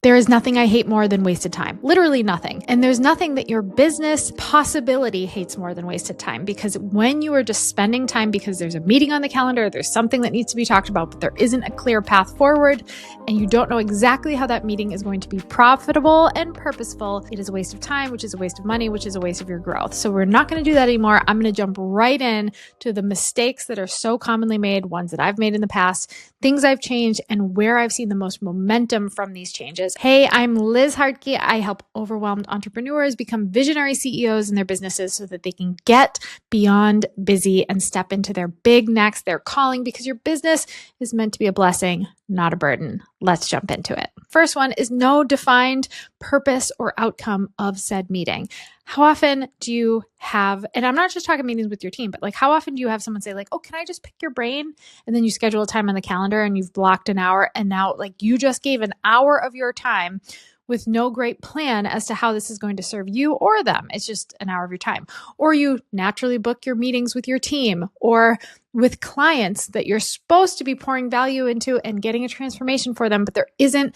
There is nothing I hate more than wasted time. Literally nothing. And there's nothing that your business possibility hates more than wasted time, because when you are just spending time because there's a meeting on the calendar, there's something that needs to be talked about, but there isn't a clear path forward, and you don't know exactly how that meeting is going to be profitable and purposeful, it is a waste of time, which is a waste of money, which is a waste of your growth. So we're not going to do that anymore. I'm going to jump right in to the mistakes that are so commonly made, ones that I've made in the past, things I've changed, and where I've seen the most momentum from these changes. Hey, I'm Liz Hartke. I help overwhelmed entrepreneurs become visionary CEOs in their businesses so that they can get beyond busy and step into their big next, their calling, because your business is meant to be a blessing, not a burden. Let's jump into it. First one is no defined purpose or outcome of said meeting. How often do you have, and I'm not just talking meetings with your team, but like how often do you have someone say like, oh, can I just pick your brain? And then you schedule a time on the calendar and you've blocked an hour, and now like you just gave an hour of your time with no great plan as to how this is going to serve you or them. It's just an hour of your time. Or you naturally book your meetings with your team or with clients that you're supposed to be pouring value into and getting a transformation for them, but there isn't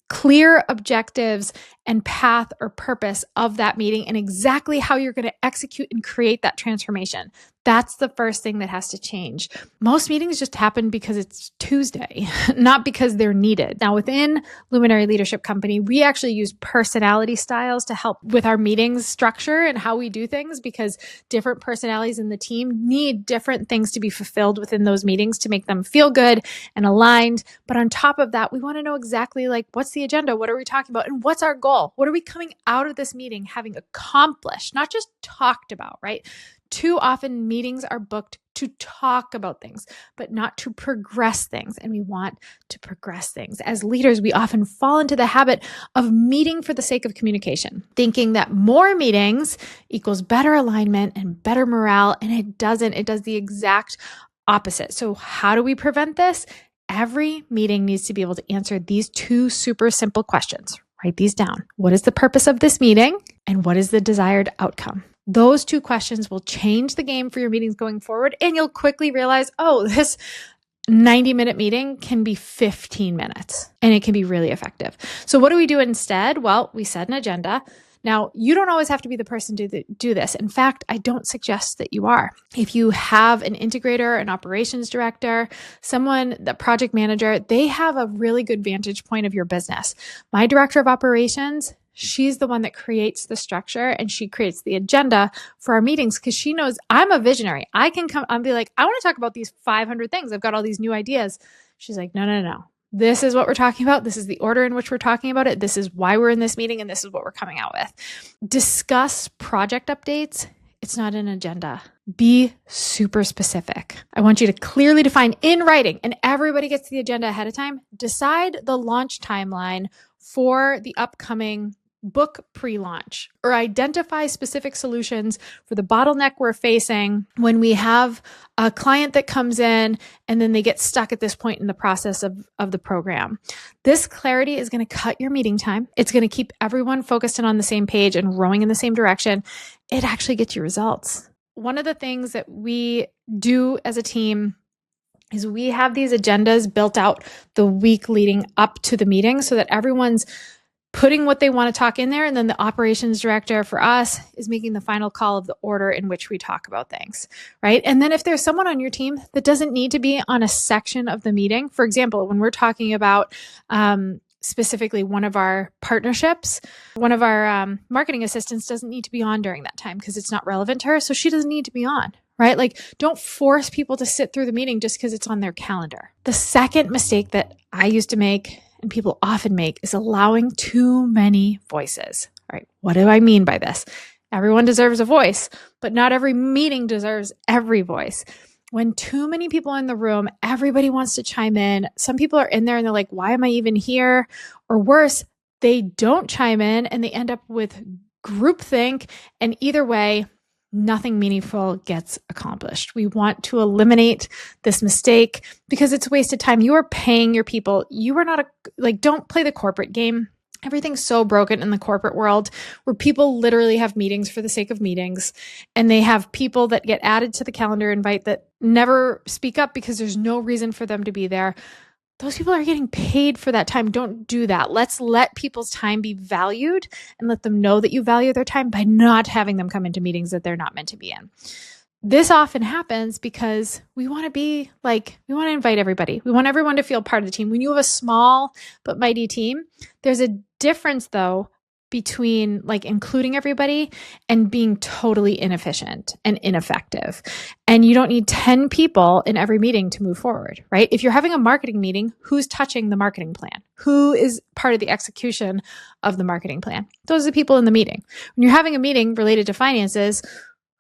clear objectives and path or purpose of that meeting and exactly how you're going to execute and create that transformation. That's the first thing that has to change. Most meetings just happen because it's Tuesday, not because they're needed. Now, within Luminary Leadership Company, we actually use personality styles to help with our meetings structure and how we do things, because different personalities in the team need different things to be fulfilled within those meetings to make them feel good and aligned. But on top of that, we want to know exactly like, what's the agenda? What are we talking about? And what's our goal? What are we coming out of this meeting having accomplished, not just talked about, right? Too often meetings are booked to talk about things, but not to progress things. And we want to progress things. As leaders, we often fall into the habit of meeting for the sake of communication, thinking that more meetings equals better alignment and better morale. And it doesn't. It does the exact opposite. So how do we prevent this? Every meeting needs to be able to answer these two super simple questions. Write these down. What is the purpose of this meeting? And what is the desired outcome? Those two questions will change the game for your meetings going forward. And you'll quickly realize, oh, this 90-minute meeting can be 15 minutes and it can be really effective. So what do we do instead? Well, we set an agenda. Now, you don't always have to be the person to do this. In fact, I don't suggest that you are. If you have an integrator, an operations director, someone, the project manager, they have a really good vantage point of your business. My director of operations, she's the one that creates the structure and she creates the agenda for our meetings because she knows I'm a visionary. I can come and be like, I want to talk about these 500 things. I've got all these new ideas. She's like, no. This is what we're talking about. This is the order in which we're talking about it. This is why we're in this meeting, and this is what we're coming out with. Discuss project updates. It's not an agenda. Be super specific. I want you to clearly define in writing, and everybody gets the agenda ahead of time. Decide the launch timeline for the upcoming book pre-launch, or identify specific solutions for the bottleneck we're facing when we have a client that comes in and then they get stuck at this point in the process of the program. This clarity is going to cut your meeting time. It's going to keep everyone focused and on the same page and rowing in the same direction. It actually gets you results. One of the things that we do as a team is we have these agendas built out the week leading up to the meeting so that everyone's putting what they want to talk in there. And then the operations director for us is making the final call of the order in which we talk about things, right? And then if there's someone on your team that doesn't need to be on a section of the meeting, for example, when we're talking about specifically one of our partnerships, one of our marketing assistants doesn't need to be on during that time because it's not relevant to her. So she doesn't need to be on, right? Like, don't force people to sit through the meeting just because it's on their calendar. The second mistake that I used to make and people often make is allowing too many voices. All right, what do I mean by this? Everyone deserves a voice, but not every meeting deserves every voice. When too many people are in the room, everybody wants to chime in. Some people are in there and they're like, why am I even here? Or worse, they don't chime in and they end up with groupthink. And either way, nothing meaningful gets accomplished. We want to eliminate this mistake because it's wasted time. You are paying your people. You are not don't play the corporate game. Everything's so broken in the corporate world where people literally have meetings for the sake of meetings, and they have people that get added to the calendar invite that never speak up because there's no reason for them to be there. those people are getting paid for that time. Don't do that. Let's let people's time be valued and let them know that you value their time by not having them come into meetings that they're not meant to be in. This often happens because we want to invite everybody. We want everyone to feel part of the team. When you have a small but mighty team, there's a difference though between including everybody and being totally inefficient and ineffective. And you don't need 10 people in every meeting to move forward, right? If you're having a marketing meeting, who's touching the marketing plan? Who is part of the execution of the marketing plan? Those are the people in the meeting. When you're having a meeting related to finances,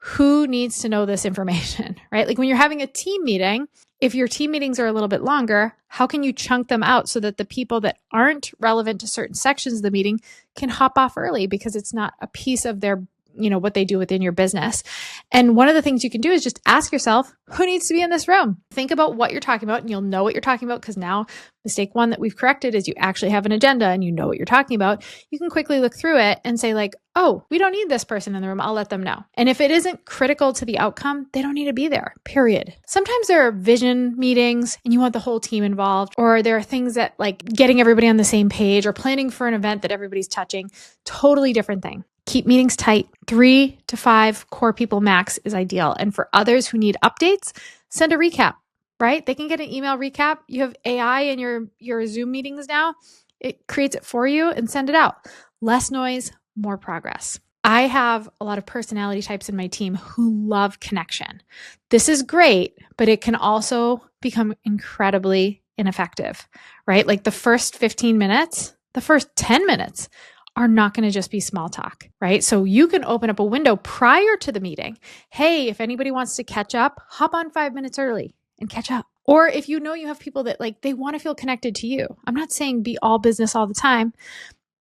who needs to know this information, right? When you're having a team meeting, if your team meetings are a little bit longer, how can you chunk them out so that the people that aren't relevant to certain sections of the meeting can hop off early because it's not a piece of their, what they do within your business. And one of the things you can do is just ask yourself, who needs to be in this room? Think about what you're talking about and you'll know what you're talking about because now mistake one that we've corrected is you actually have an agenda and you know what you're talking about. You can quickly look through it and say oh, we don't need this person in the room. I'll let them know. And if it isn't critical to the outcome, they don't need to be there, period. Sometimes there are vision meetings and you want the whole team involved, or there are things that getting everybody on the same page or planning for an event that everybody's touching, totally different thing. Keep meetings tight. 3 to 5 core people max is ideal. And for others who need updates, send a recap, right? They can get an email recap. You have AI in your Zoom meetings now. It creates it for you and send it out. Less noise, more progress. I have a lot of personality types in my team who love connection. This is great, but it can also become incredibly ineffective, right? The first 15 minutes, the first 10 minutes are not going to just be small talk, right? So you can open up a window prior to the meeting. Hey, if anybody wants to catch up, hop on 5 minutes early and catch up. Or if you know you have people that they want to feel connected to you. I'm not saying be all business all the time,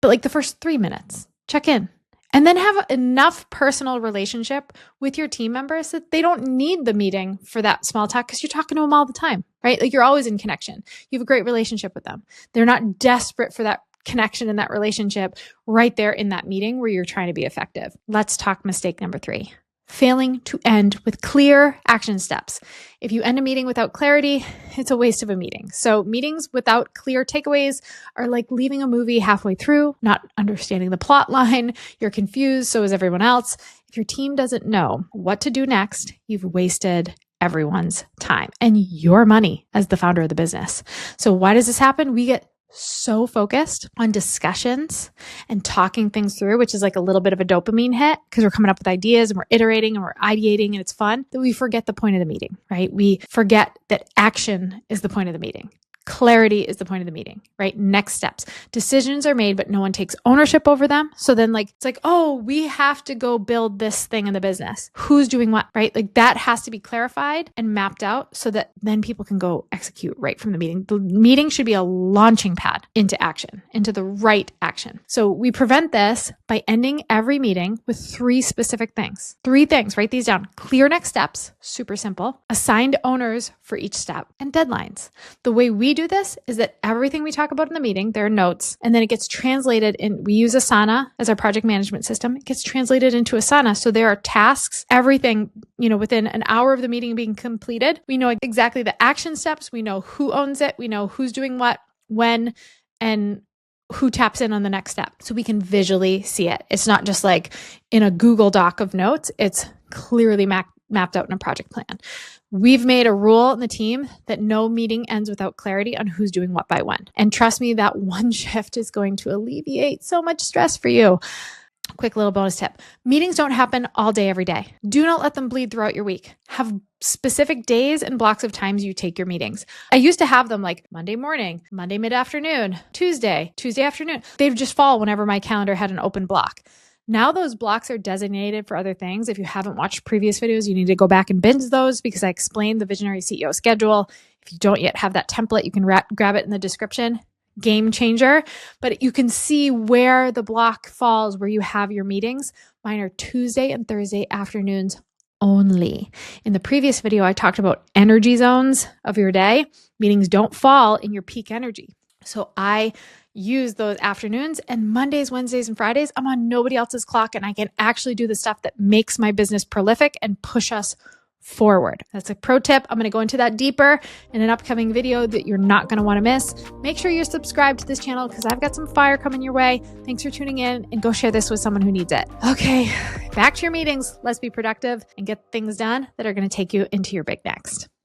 but the first 3 minutes, check in. And then have enough personal relationship with your team members that they don't need the meeting for that small talk because you're talking to them all the time, right? You're always in connection. You have a great relationship with them. They're not desperate for that connection in that relationship right there in that meeting where you're trying to be effective. Let's talk mistake number 3. Failing to end with clear action steps. If you end a meeting without clarity, it's a waste of a meeting. So meetings without clear takeaways are like leaving a movie halfway through, not understanding the plot line. You're confused, so is everyone else. If your team doesn't know what to do next, you've wasted everyone's time and your money as the founder of the business. So why does this happen? We get so focused on discussions and talking things through, which is a little bit of a dopamine hit because we're coming up with ideas and we're iterating and we're ideating and it's fun, that we forget the point of the meeting, right? We forget that action is the point of the meeting. Clarity is the point of the meeting, right? Next steps. Decisions are made, but no one takes ownership over them. So then it's oh, we have to go build this thing in the business. Who's doing what, right? That has to be clarified and mapped out so that then people can go execute right from the meeting. The meeting should be a launching pad into action, into the right action. So we prevent this by ending every meeting with 3 specific things. 3 things, write these down. Clear next steps, super simple. Assigned owners for each step and deadlines. The way we do this is that everything we talk about in the meeting, there are notes, and then it gets translated we use Asana as our project management system. It gets translated into Asana. So there are tasks, everything, within an hour of the meeting being completed, we know exactly the action steps. We know who owns it. We know who's doing what, when, and who taps in on the next step. So we can visually see it. It's not just in a Google Doc of notes. It's clearly mapped out in a project plan. We've made a rule in the team that no meeting ends without clarity on who's doing what by when. And trust me, that one shift is going to alleviate so much stress for you. Quick little bonus tip. Meetings don't happen all day, every day. Do not let them bleed throughout your week. Have specific days and blocks of times you take your meetings. I used to have them Monday morning, Monday mid-afternoon, Tuesday afternoon. They'd just fall whenever my calendar had an open block. Now those blocks are designated for other things. If you haven't watched previous videos, you need to go back and binge those because I explained the Visionary CEO schedule. If you don't yet have that template, you can grab it in the description. Game changer. But you can see where the block falls, where you have your meetings. Mine are Tuesday and Thursday afternoons only. In the previous video, I talked about energy zones of your day. Meetings don't fall in your peak energy. So I use those afternoons, and Mondays, Wednesdays, and Fridays, I'm on nobody else's clock and I can actually do the stuff that makes my business prolific and push us forward. That's a pro tip. I'm going to go into that deeper in an upcoming video that you're not going to want to miss. Make sure you're subscribed to this channel because I've got some fire coming your way. Thanks for tuning in, and go share this with someone who needs it. Okay, back to your meetings. Let's be productive and get things done that are going to take you into your big next.